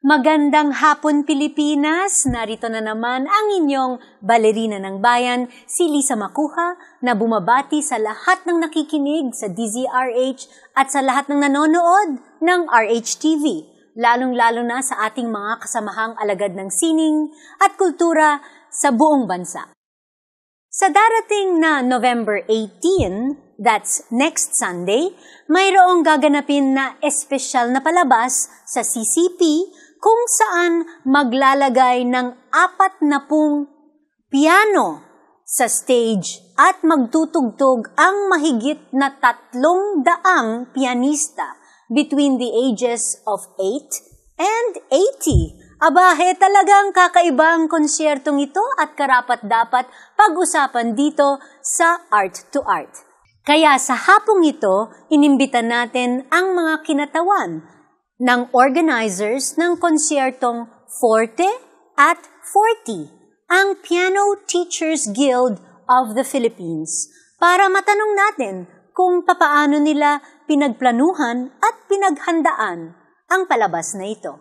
Magandang hapon, Pilipinas! Narito na naman ang inyong balerina ng bayan, si Lisa Macuja, na bumabati sa lahat ng nakikinig sa DZRH at sa lahat ng nanonood ng RHTV, lalong-lalo na sa ating mga kasamahang alagad ng sining at kultura sa buong bansa. Sa darating na November 18, that's next Sunday, mayroong gaganapin na espesyal na palabas sa CCP kung saan maglalagay ng 40 piano sa stage at magtutugtog ang mahigit na 300 pianista between the ages of 8 and 80. Abahe, talagang kakaibang konsyertong ito at karapat-dapat pag-usapan dito sa Art to Art. Kaya sa hapong ito, inimbita natin ang mga kinatawan ng organizers ng konsyertong Forte at 40, ang Piano Teachers Guild of the Philippines, para matanong natin kung papaano nila pinagplanuhan at pinaghandaan ang palabas na ito.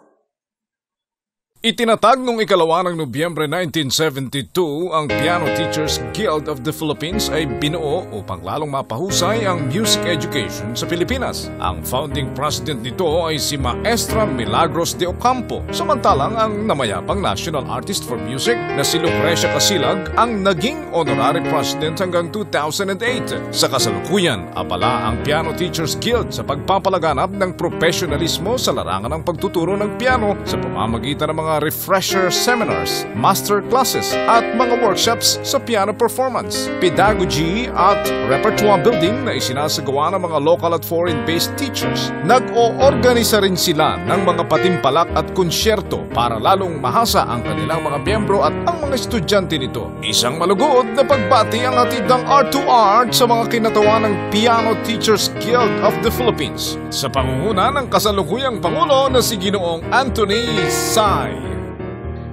Itinatag noong 2 ng Nobyembre 1972, ang Piano Teachers Guild of the Philippines ay binuo upang lalong mapahusay ang music education sa Pilipinas. Ang founding president nito ay si Maestra Milagros de Ocampo, samantalang ang namayapang National Artist for Music na si Lucrecia Casilag ang naging honorary president hanggang 2008. Sa kasalukuyan, abala ang Piano Teachers Guild sa pagpapalaganap ng profesionalismo sa larangan ng pagtuturo ng piano sa pamamagitan ng mga refresher seminars, master classes at mga workshops sa piano performance, pedagogy at repertoire building na isinasagawa ng mga local at foreign-based teachers. Nag-oorganisa rin sila ng mga patimpalak at konsyerto para lalong mahasa ang kanilang mga miyembro at ang mga estudyante nito. Isang malugod na pagbati ang hatid ng Art to Art sa mga kinatawan ng Piano Teachers Guild of the Philippines sa pangunguna ng kasalukuyang Pangulo na si Ginoong Anthony Sy.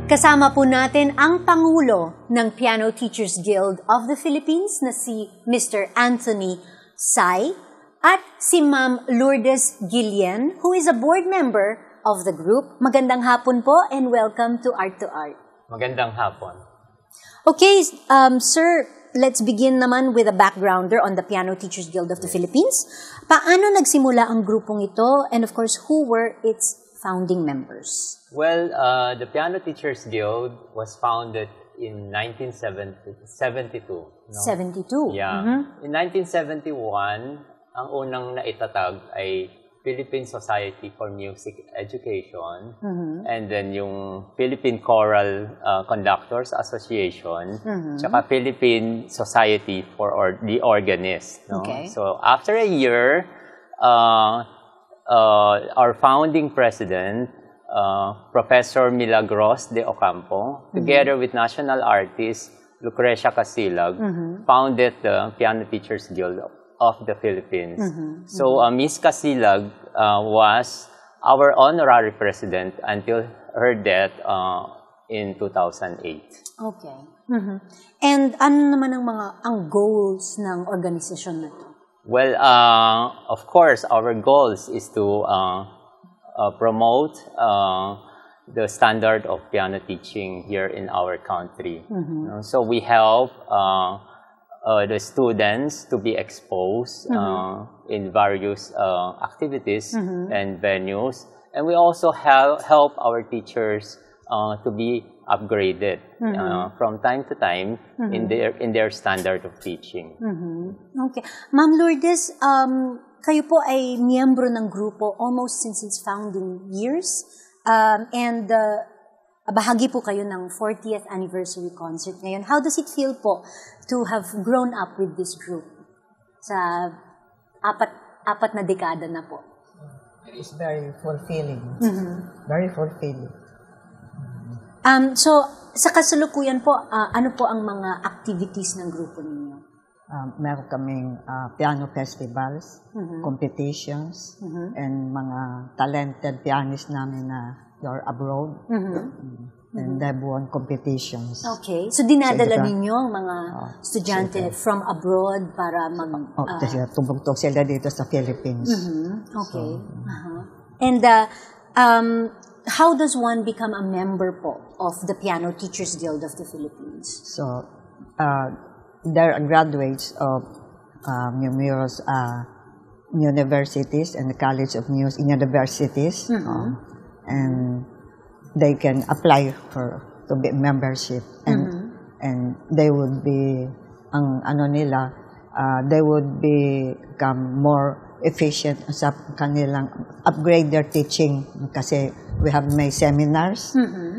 Kasama po natin ang Pangulo ng Piano Teachers Guild of the Philippines na si Mr. Anthony Sy at si Ma'am Lourdes Guillen, who is a board member of the group. Magandang hapon po and welcome to Art to Art. Magandang hapon. Okay, sir, let's begin naman with a backgrounder on the Piano Teachers Guild of the Philippines. Paano nagsimula ang grupong ito and of course, who were its founding members? Well, the Piano Teachers Guild was founded in 1972. No? 72? Yeah. In 1971, ang unang naitatag ay Philippine Society for Music Education and then yung Philippine Choral Conductors Association tsaka Philippine Society for the Organist. No? Okay. So after a year, our founding president, Professor Milagros de Ocampo, together with national artist Lucrecia Casilag, founded the Piano Teachers Guild of the Philippines. So Ms. Casilag was our honorary president until her death in 2008. Okay. And ano naman ang goals ng organisasyon na ito? Well, of course, our goals is to promote the standard of piano teaching here in our country. So we help the students to be exposed in various activities and venues. And we also help our teachers to be upgraded from time to time in their standard of teaching. Okay. Ma'am Lourdes, kayo po ay miyembro ng grupo almost since its founding years. And bahagi po kayo ng 40th anniversary concert ngayon. How does it feel po to have grown up with this group sa apat na dekada na po? It's very fulfilling. Very fulfilling. So, sa kasalukuyan po, ano po ang mga activities ng grupo ninyo? Meron kaming piano festivals, competitions, and mga talented pianists namin na are abroad. And they've won competitions. Okay. So, dinadala ninyo ang mga estudyante from abroad para kasi tumugtog sila dito sa Philippines. Okay. So, And how does one become a member po of the Piano Teachers Guild of the Philippines? So, they're graduates of numerous universities and the College of Music universities, and they can apply to be membership, and they would be they would become more efficient sa kanilang upgrade their teaching kasi we have may seminars,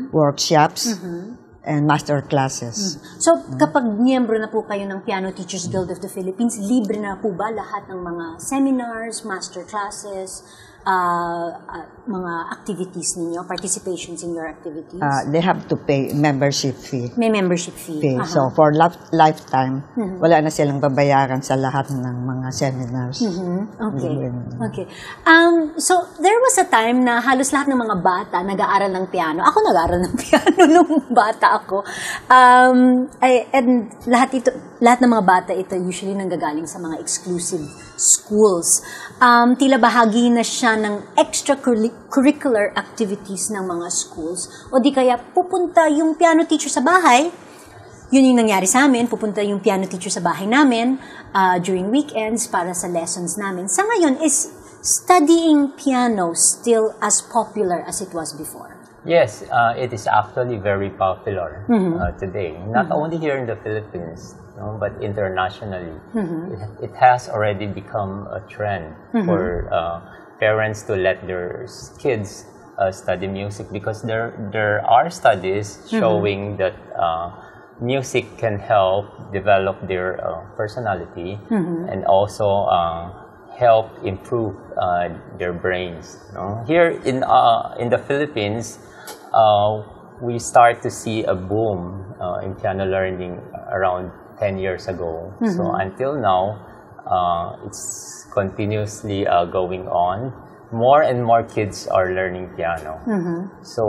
workshops, and master classes. So, kapag miyembro na po kayo ng Piano Teachers Guild of the Philippines, libre na po ba lahat ng mga seminars, master classes, mga activities ninyo, participations in your activities? They have to pay membership fee. May membership fee. So, for lifetime, wala na silang babayaran sa lahat ng mga seminars. Okay. So, there was a time na halos lahat ng mga bata nag-aaral ng piano. Ako nag-aaral ng piano nung bata ako. And lahat ng mga bata ito usually nanggagaling sa mga exclusive schools. Tila bahagi na siya ng extracurricular activities ng mga schools. O di kaya pupunta yung piano teacher sa bahay. Yun yung nangyari sa amin. Pupunta yung piano teacher sa bahay namin during weekends para sa lessons namin. Sa ngayon, is studying piano still as popular as it was before? Yes, it is actually very popular today. Not only here in the Philippines, but internationally. It has already become a trend for parents to let their kids study music because there are studies showing that music can help develop their personality and also help improve their brains. Here in the Philippines, we start to see a boom in piano learning around 10 years ago. So until now, it's continuously going on. More and more kids are learning piano. So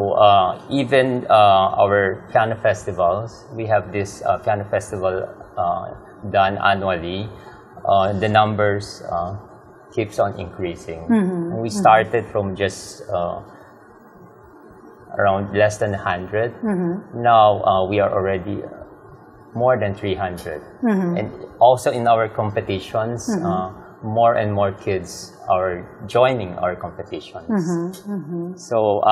even our piano festivals, we have this piano festival done annually. The numbers keeps on increasing. We started from just around less than 100. Now we are already more than 300. And also in our competitions, more and more kids are joining our competitions. So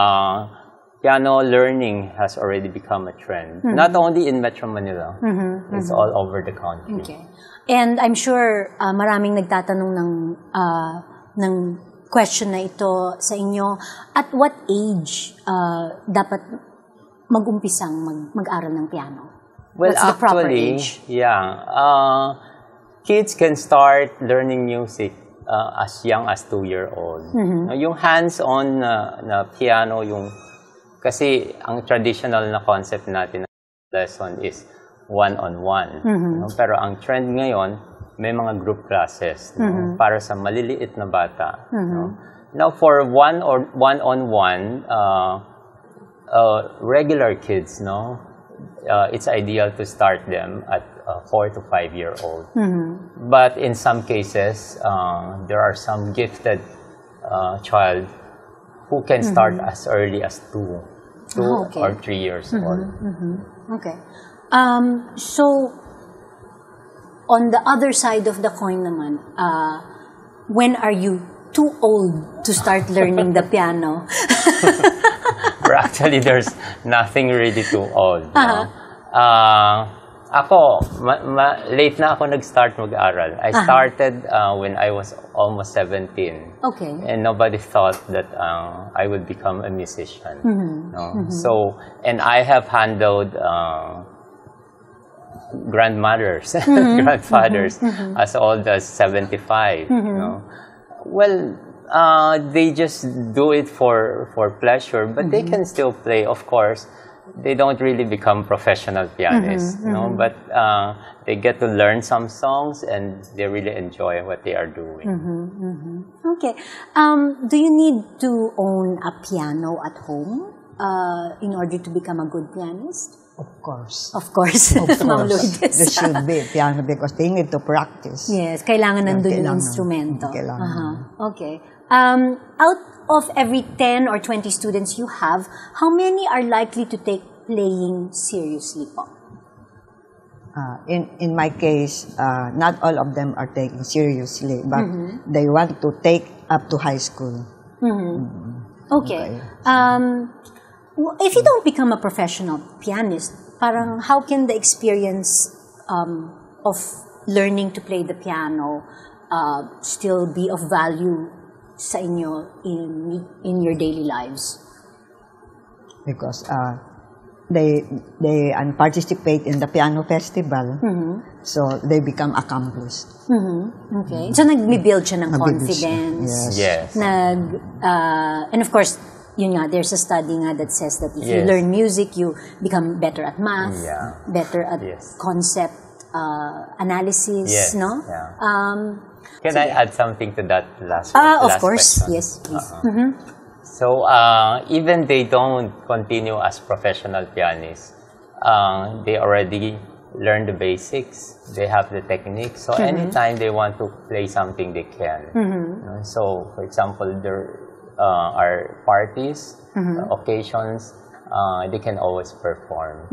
piano learning has already become a trend. Not only in Metro Manila, it's all over the country. Okay. And I'm sure maraming nagtatanong ng question na ito sa inyo. At what age dapat mag-umpisang mag-aral ng piano? Well, what's the proper actually, age? Kids can start learning music as young as 2-year-old. Yung hands-on na piano, kasi ang traditional na concept natin na lesson is one-on-one. Pero ang trend ngayon, may mga group classes para sa maliliit na bata. Now, for one-on-one, regular kids, it's ideal to start them at 4 to 5-year-old. But in some cases, there are some gifted child who can start as early as 2 or 3 years old. Okay. So, on the other side of the coin naman, when are you too old to start learning the piano? Actually, there's nothing really too old. Ako, late na ako nag-start mag-aral. I started when I was almost 17. Okay. And nobody thought that I would become a musician. So, and I have handled grandmothers, grandfathers as old as 75. Well, they just do it for pleasure, but they can still play, of course. They don't really become professional pianists, but they get to learn some songs and they really enjoy what they are doing. Okay. Do you need to own a piano at home in order to become a good pianist? Of course. Of course. Ma'am Lourdes. There should be piano because they need to practice. Yes, kailangan nandun yung instrumento. Kailangan. Okay. Out of every 10 or 20 students you have, how many are likely to take playing seriously po? In my case, not all of them are taking seriously, but they want to take up to high school. Okay. If you don't become a professional pianist, parang how can the experience of learning to play the piano still be of value sa inyo in your daily lives? Because they participate in the piano festival, so they become accomplished. Okay. So nag-build siya ng confidence. Yes. And of course, yun nga, there's a study nga that says that if you learn music, you become better at math, better at concept analysis, no? Yeah. Can I add something to that last of course, question? yes, please. So, even they don't continue as professional pianists, they already learn the basics, they have the technique, so anytime they want to play something, they can. So, for example, there are parties, occasions, they can always perform.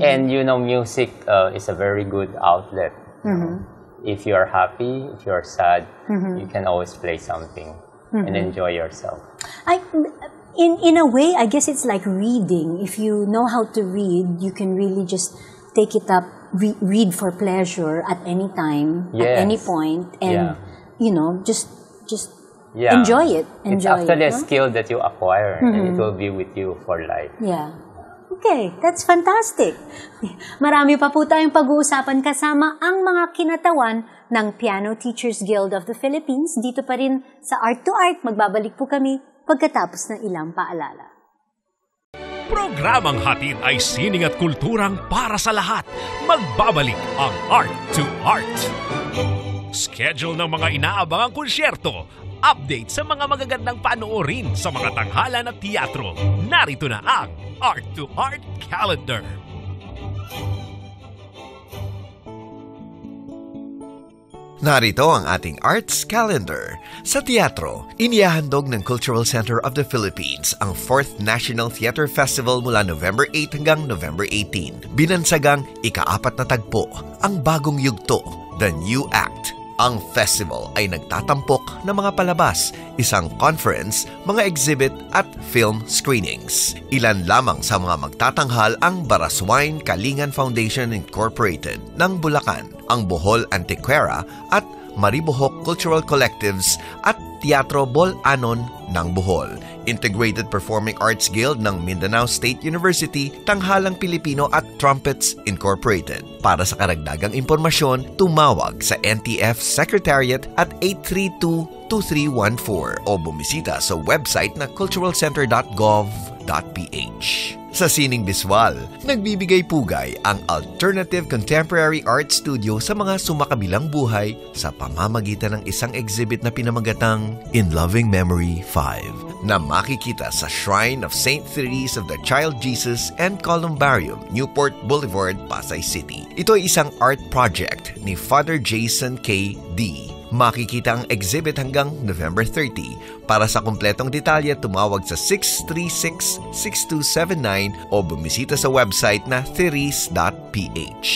And you know, music is a very good outlet. If you are happy, if you are sad, you can always play something and enjoy yourself. In a way, I guess it's like reading. If you know how to read, you can really just take it up, read for pleasure at any time, at any point, and you know, just enjoy it. It's actually a skill that you acquire, and it will be with you for life. Yeah. Okay, that's fantastic. Marami pa po tayong pag-uusapan kasama ang mga kinatawan ng Piano Teachers Guild of the Philippines. Dito pa rin sa Art to Art, magbabalik po kami pagkatapos ng ilang paalala. Programang hatid ay sining at kulturang para sa lahat. Magbabalik ang Art to Art. Schedule ng mga inaabangang konsyerto, update sa mga magagandang panoorin sa mga tanghalan at teatro. Narito na ang Art to Art Calendar. Narito ang ating Arts Calendar. Sa teatro, inihahandog ng Cultural Center of the Philippines ang 4th National Theater Festival mula November 8 hanggang November 18. Binansagang ika-4 na tagpo, ang bagong yugto, The New Act. Ang festival ay nagtatampok ng mga palabas, isang conference, mga exhibit at film screenings. Ilan lamang sa mga magtatanghal ang Baraswine Kalingan Foundation Incorporated ng Bulacan, ang Bohol Antiquera at Maribohok Cultural Collectives at Teatro Bol-Anon ng Bohol, Integrated Performing Arts Guild ng Mindanao State University, Tanghalang Pilipino at Trumpets Incorporated. Para sa karagdagang impormasyon, tumawag sa NTF Secretariat at 832-2314 o bumisita sa website na culturalcenter.gov.ph. Sa Sining Biswal, nagbibigay pugay ang Alternative Contemporary Art Studio sa mga sumakabilang buhay sa pamamagitan ng isang exhibit na pinamagatang In Loving Memory 5 na makikita sa Shrine of St. Therese of the Child Jesus and Columbarium, Newport Boulevard, Pasay City. Ito ay isang art project ni Father Jason K. D. Makikita ang exhibit hanggang November 30. Para sa kumpletong detalye, tumawag sa 636-6279 o bumisita sa website na therese.ph.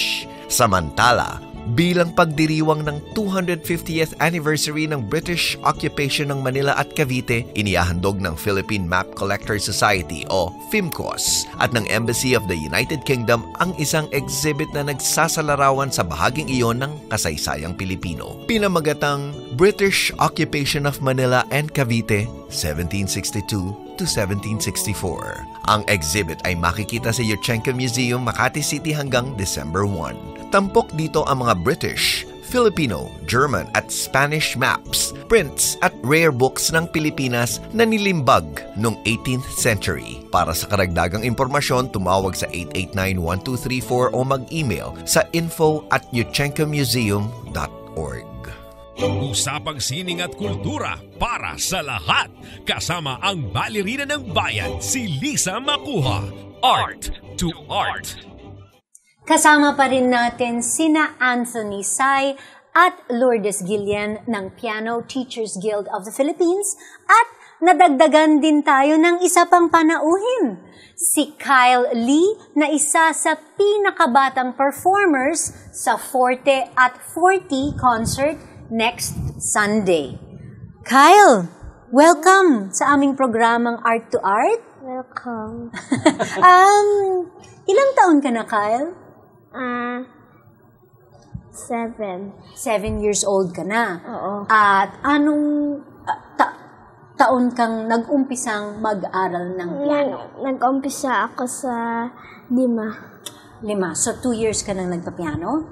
Samantala, bilang pagdiriwang ng 250th anniversary ng British occupation ng Manila at Cavite, inihahandog ng Philippine Map Collectors Society o PHIMCOS at ng Embassy of the United Kingdom ang isang exhibit na nagsasalarawan sa bahaging iyon ng kasaysayang Pilipino. Pinamagatang British Occupation of Manila and Cavite, 1762 to 1764. Ang exhibit ay makikita sa Yuchengco Museum, Makati City hanggang December 1. Tampok dito ang mga British, Filipino, German at Spanish maps, prints at rare books ng Pilipinas na nilimbag noong 18th century. Para sa karagdagang impormasyon, tumawag sa 889-1234 o mag-email sa info@yuchengcomuseum.org. Usapang sining at kultura para sa lahat. Kasama ang balerina ng bayan, si Lisa Macuja. Art to Art. Kasama pa rin natin sina Anthony Sai at Lourdes Guillen ng Piano Teachers Guild of the Philippines at nadagdagan din tayo ng isa pang panauhin, si Kyle Lee na isa sa pinakabatang performers sa Forte at 40 concert next Sunday. Kyle, welcome sa aming programang Art to Art. Welcome. Ilang taon ka na, Kyle? 7. 7 years old ka na. Oo. At anong taon kang nag-umpisang mag-aral ng piano? Nag-umpisa ako sa 5. 5. So, 2 years ka nang nagpa-piano?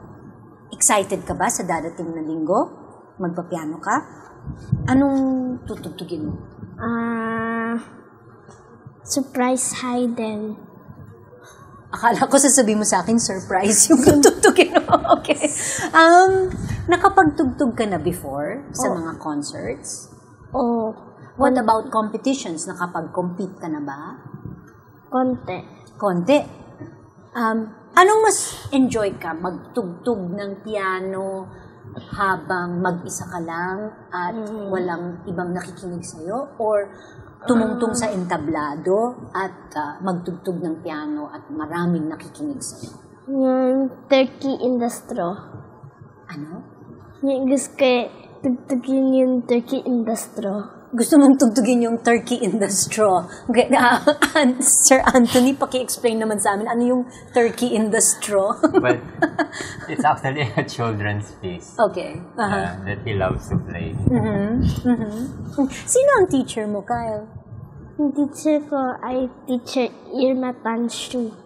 Excited ka ba sa dadating na linggo? Magpa-piano ka? Anong tutugtugin mo? Surprise hidden. Akala ko sasabihin mo sa akin, surprise yung tutugtugin mo. Okay. Nakapagtugtog ka na before sa mga concerts? Oh. What about competitions? Nakapag-compete ka na ba? Konti. Konti. Anong mas enjoy ka? Magtugtog ng piano habang mag-isa ka lang at walang ibang nakikinig sa'yo? Or tumungtong sa entablado at magtugtog ng piano at maraming nakikinig sa'yo? Yung turkey in the straw. Ano? Yung gusto ko tugtugin yung turkey in the straw. Gusto mong tugtugin yung turkey in the straw. Okay, Sir Anthony, paki-explain naman sa amin, ano yung turkey in the straw? But it's actually a children's piece. Okay. That he loves to play. Sino ang teacher mo, Kyle? Yung teacher ko ay Teacher Irma Tanshu.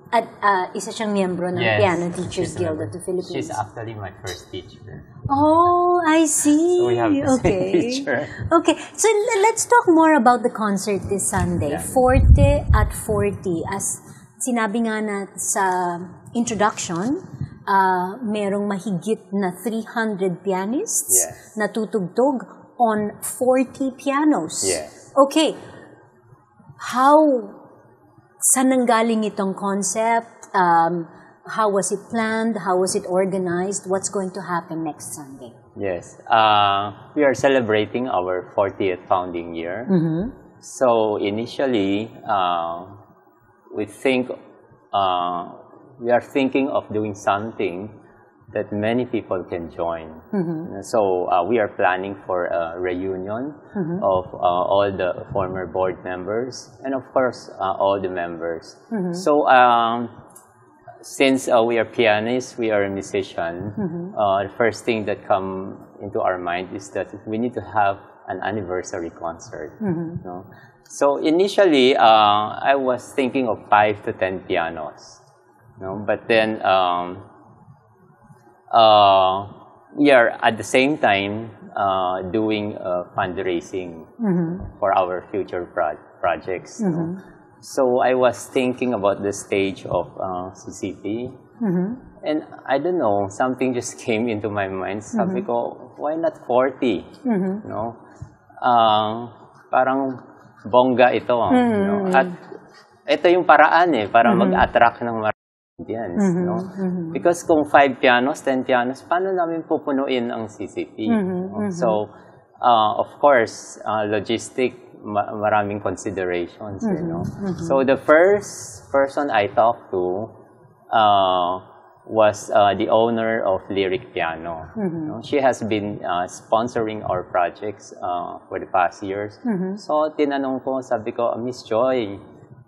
At isa siyang miyembro ng Piano Teachers Guild of the Philippines. She's actually my first teacher. Oh, I see. So we have the same teacher. Okay, so let's talk more about the concert this Sunday. Forte at 40. As sinabi nga na sa introduction, merong mahigit na 300 pianists na tutugtog on 40 pianos. Yes. Okay, saan nanggaling itong concept? How was it planned? How was it organized? What's going to happen next Sunday? Yes. We are celebrating our 40th founding year. So initially, we are thinking of doing something that many people can join. So we are planning for a reunion of all the former board members and of course all the members. So since we are pianists, we are a musician, the first thing that come into our mind is that we need to have an anniversary concert. You know? So initially, I was thinking of 5 to 10 pianos. You know? But then, we are at the same time doing fundraising for our future projects. You know? So I was thinking about the stage of CCP, and I don't know, something just came into my mind. Sabi ko, why not 40? You know, parang bongga ito. You know? At ito yung paraan para mag-attract ng maraming audience. You know? Because kung 5 pianos, 10 pianos, paano namin pupunuin ang CCP? So, of course, logistic, maraming considerations, you know. So the first person I talked to was the owner of Lyric Piano. You know, she has been sponsoring our projects for the past years. So tinanong ko, sabi ko, Miss Joy,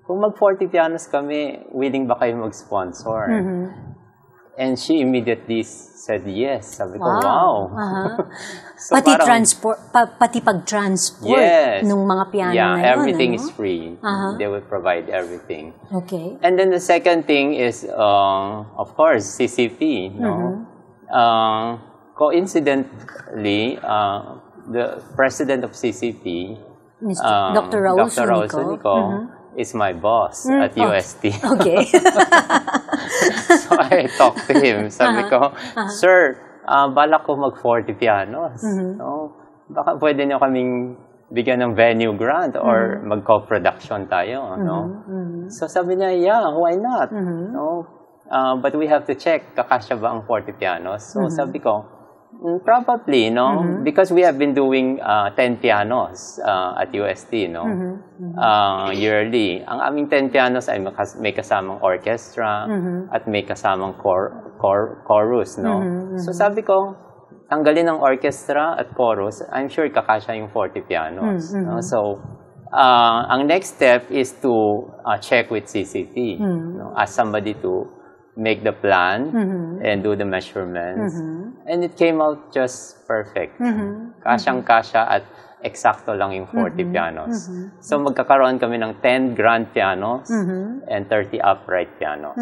kung mag-40 pianos kami, willing ba kayo mag-sponsor? And she immediately said yes. Sabi ko, wow. So pati pag-transport ng mga piano na yun. Everything is free. They will provide everything. Okay. And then the second thing is, of course, CCP. No? Coincidentally, the president of CCP, Dr. Raul Zunico, is my boss at UST. Okay. So I talked to him. Sabi ko, Sir, balak ko mag-40 pianos. No? Baka pwede niyo kaming bigyan ng venue grant or mag-co-production tayo. No? So sabi niya, yeah, why not? No? but we have to check, kakasya ba ang 40 pianos? So sabi ko, probably, no? Because we have been doing 10 pianos at UST, no? Yearly. Ang aming 10 pianos ay may kasamang orchestra at may kasamang chorus, no? So sabi ko, tanggalin ang orchestra at chorus, I'm sure kakasya yung 40 pianos. No? So, ang next step is to check with CCT. No? Ask somebody to make the plan and do the measurements. And it came out just perfect. Kasyang-kasya at eksakto lang yung 40 pianos. So magkakaroon kami ng 10 grand pianos and 30 upright pianos.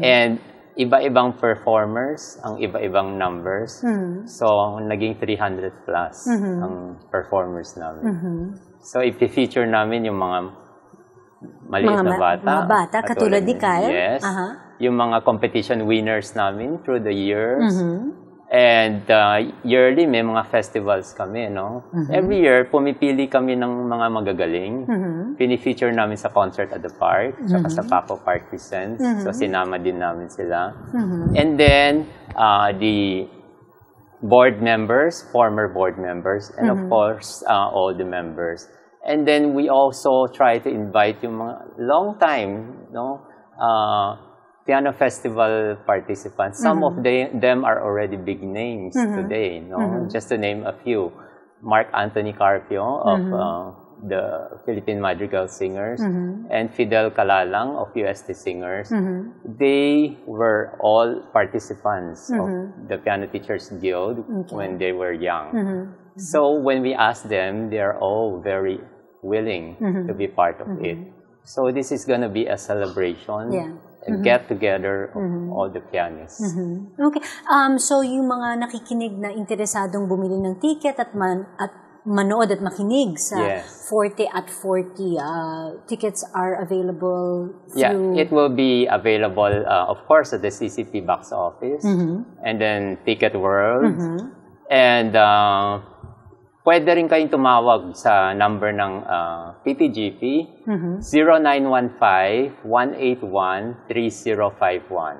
And iba-ibang performers, ang iba-ibang numbers. So naging 300 plus ang performers namin. So i-feature namin yung mga maliit na bata. Mga bata, katulad ni Kyle. Yes. Yung mga competition winners namin through the years. And yearly, may mga festivals kami, no? Every year, pumipili kami ng mga magagaling. Pinifeature namin sa Concert at the Park, tsaka sa Paco Park Presents. So, sinama din namin sila. And then, the board members, former board members, and of course, all the members. And then, we also try to invite yung mga long time, no? Piano Festival participants. Some of them are already big names today, no? Just to name a few. Mark Anthony Carpio of the Philippine Madrigal Singers and Fidel Calalang of UST Singers. They were all participants of the Piano Teachers Guild when they were young. So when we asked them, they are all very willing to be part of it. So this is going to be a celebration. A get-together of all the pianists. Okay. So, yung mga nakikinig na interesadong bumili ng ticket at manood at makinig sa 40 at 40, tickets are available through... Yeah, it will be available, of course, at the CCT box office, and then Ticket World, and pwede rin kayong tumawag sa number ng PTGP, 0915-181-3051.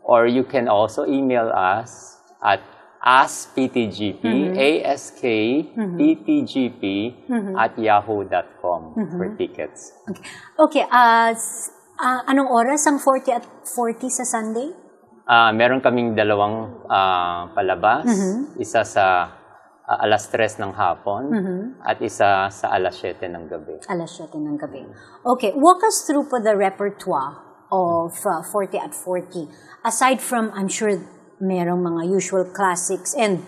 Or you can also email us at askptgp, askptgp @yahoo.com for tickets. Okay. Anong oras ang 40 at 40 sa Sunday? Meron kaming dalawang palabas. Isa sa alas 3 ng hapon at isa sa alas 7 ng gabi. Alas 7 ng gabi. Okay, walk us through po the repertoire of 40 at 40. Aside from, I'm sure, merong mga usual classics and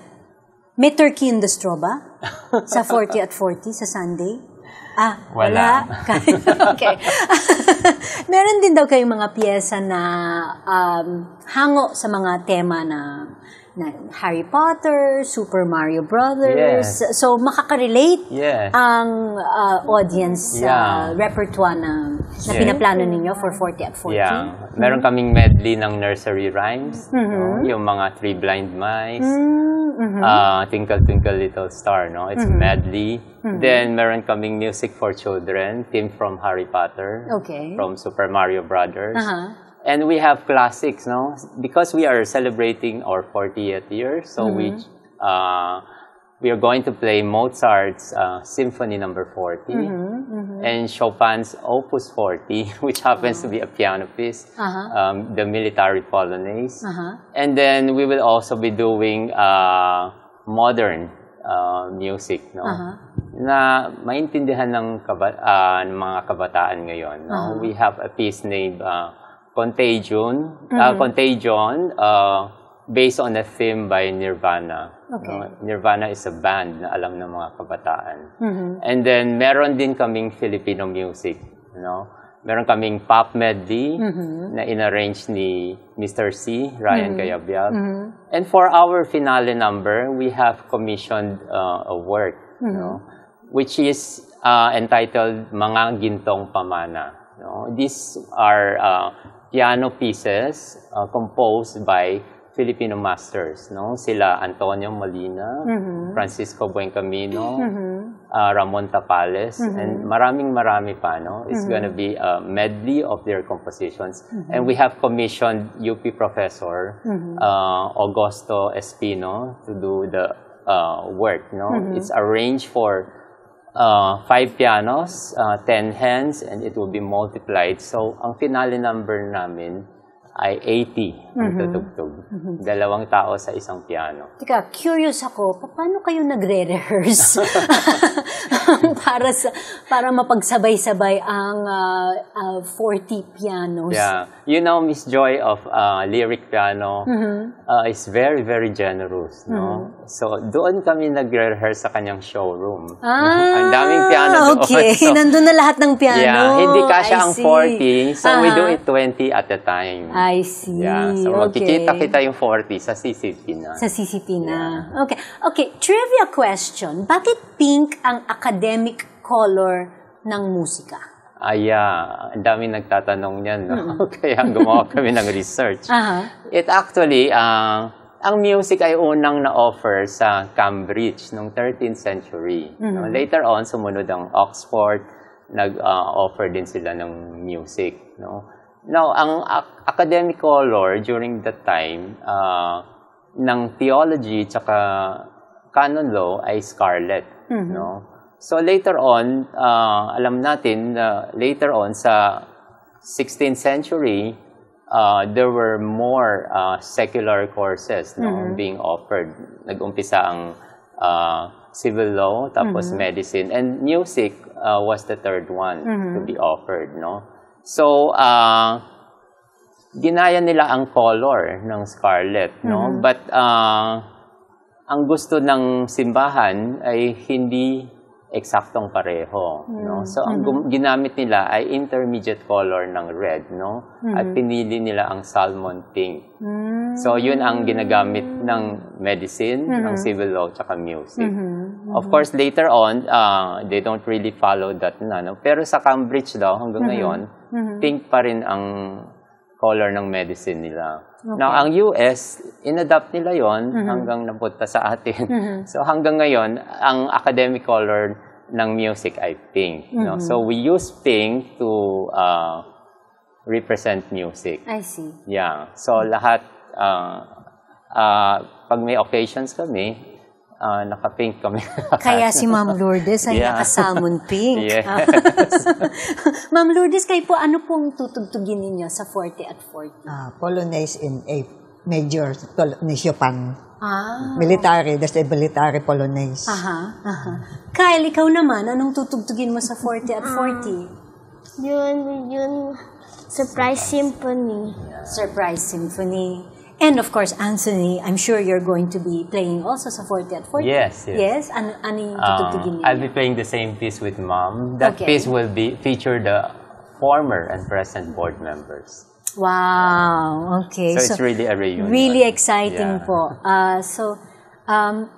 may turkey in the straw ba? Sa 40 at 40 sa Sunday? Wala. Okay. Meron din daw kayong mga piyesa na hango sa mga tema na Harry Potter, Super Mario Brothers. Yes. So, makaka-relate Yes. ang audience sa repertoire na pinaplano ninyo for 40 at 40. Yeah. Meron kaming medley ng nursery rhymes. No? Yung mga Three Blind Mice, Twinkle Twinkle Little Star. No? It's medley. Then, meron kaming music for children, theme from Harry Potter, from Super Mario Brothers. And we have classics, no? Because we are celebrating our 40th year, so we are going to play Mozart's Symphony No. 40 and Chopin's Opus 40, which happens to be a piano piece, the Military Polonaise. And then we will also be doing modern music, no? Na maintindihan ng mga kabataan ngayon. No? We have a piece named Contagion, based on a theme by Nirvana. Nirvana is a band na alam ng mga kabataan. And then, meron din kaming Filipino music. Meron kaming pop medley na inarrange ni Mr. C, Ryan Cayabyab. And for our finale number, we have commissioned a work, which is entitled Mga Gintong Pamana. These are piano pieces composed by Filipino masters, no? Sila Antonio Molina, Francisco Buencamino, Ramon Tapales, and marami pa, no? It's gonna be a medley of their compositions. And we have commissioned UP professor Augusto Espino to do the work, no? It's arranged for 5 pianos, 10 hands, and it will be multiplied. So, ang finale number namin ay 80 ang tutugtog. 2 tao sa isang piano. Tika, curious ako, paano kayo nagre-rehearse? para mapagsabay-sabay ang 40 pianos. Yeah. You know, Miss Joy of Lyric Piano is very, very generous, no? So, doon kami nagre-rehearse sa kanyang showroom. Ang daming piano doon. Okay. So, nandun na lahat ng piano. Yeah, hindi kasya ang see. 40, so we do it 20 at a time. I see. Yeah, so magkikita kita yung 40 sa CCP na. Sa CCP na. Okay. Okay, trivia question. Bakit pink ang academic color ng musika? Ang daming nagtatanong niyan, no? Kaya gumawa kami ng research. It actually, ang music ay unang na-offer sa Cambridge noong 13th century. No? Later on, sumunod ang Oxford, nag-offer din sila ng music, no? Now, ang academic color during that time ng theology tsaka canon law ay scarlet, no? So later on, alam natin later on sa 16th century, there were more secular courses, no, being offered. Nag-umpisa ang civil law, tapos medicine, and music was the third one to be offered, no? So, ginaya nila ang color ng scarlet, no? But, ang gusto ng simbahan ay hindi eksaktong pareho, no? So, ang ginamit nila ay intermediate color ng red, no? At pinili nila ang salmon pink. So, yun ang ginagamit ng medicine, ng civil law, tsaka music. Of course, later on, they don't really follow that na, no? Pero sa Cambridge daw, hanggang ngayon, pink pa rin ang color ng medicine nila. Okay. Now, ang US, in-adapt nila yon hanggang napunta sa atin. So, hanggang ngayon, ang academic color ng music ay pink. No? So, we use pink to represent music. I see. Yeah. So, lahat, pag may occasions kami, naka-pink kami. Kaya si Ma'am Lourdes ay naka-salmon pink. Yes. Ma'am Lourdes, kayo po, ano pong tutugtugin ninyo sa 40 at 40? Polonaise in A major, Chopin. Military, that's a military Polonaise. Kyle, ikaw naman, anong tutugtugin mo sa 40 at 40? Yun, Surprise Symphony. Surprise Symphony. And of course, Anthony, I'm sure you're going to be playing also sa 40 at 40. Yes. Yes? Ano yung tutugtugin niyo? I'll be playing the same piece with Mom. That piece will feature the former and present board members. Wow. Okay. So it's really a reunion. Really exciting po.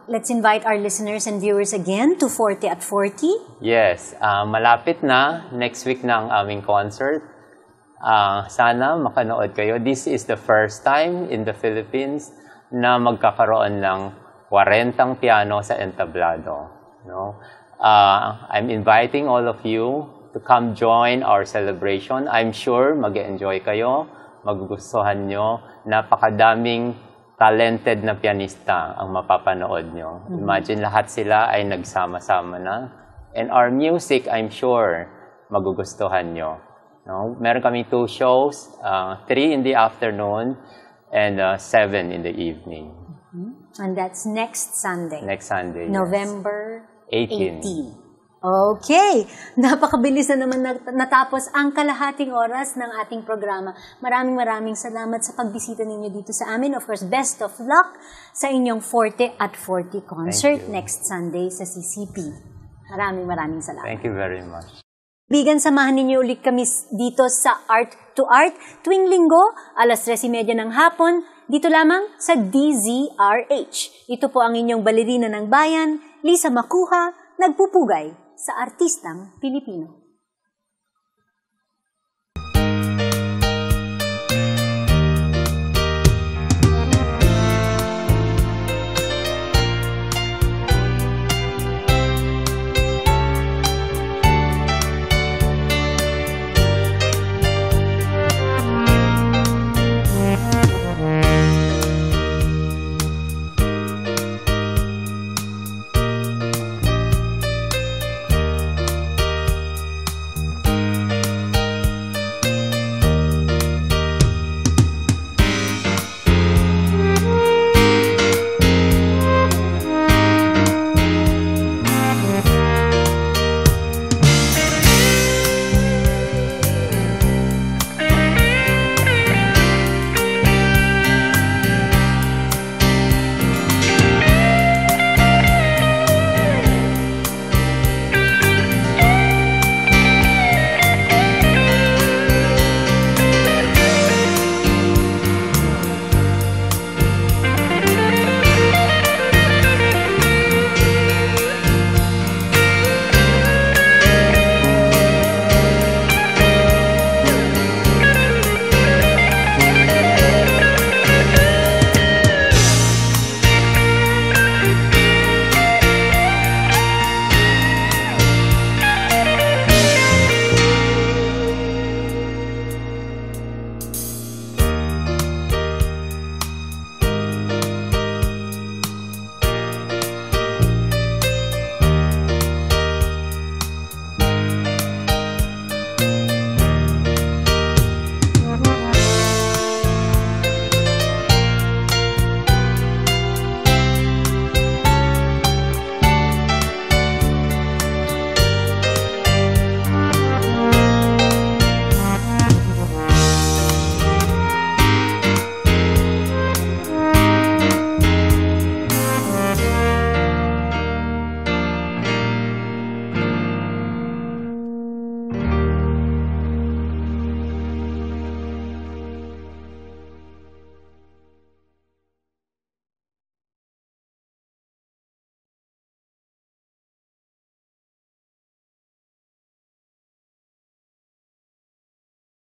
Let's invite our listeners and viewers again to 40 at 40. Yes. Malapit na. Next week na ang aming concert. Sana makanood kayo. This is the first time in the Philippines na magkakaroon ng 40 piano sa entablado. No? I'm inviting all of you to come join our celebration. I'm sure mag-enjoy kayo, magugustuhan nyo. Napakadaming talented na pianista ang mapapanood nyo. Imagine lahat sila ay nagsama-sama na. And our music, I'm sure, magugustuhan nyo. No? Meron kami 2 shows, 3 in the afternoon and 7 in the evening. And that's next Sunday. Next Sunday, November 18. Okay. Napakabilis na naman natapos ang kalahating oras ng ating programa. Maraming salamat sa pagbisita ninyo dito sa amin. Of course, best of luck sa inyong 40 at 40 concert next Sunday sa CCP. Maraming salamat. Thank you very much. Bigan, samahan ninyo ulit kami dito sa Art to Art tuwing linggo, alas 3:30 ng hapon, dito lamang sa DZRH. Ito po ang inyong balerina ng bayan, Lisa Macuja, nagpupugay sa artistang Pilipino.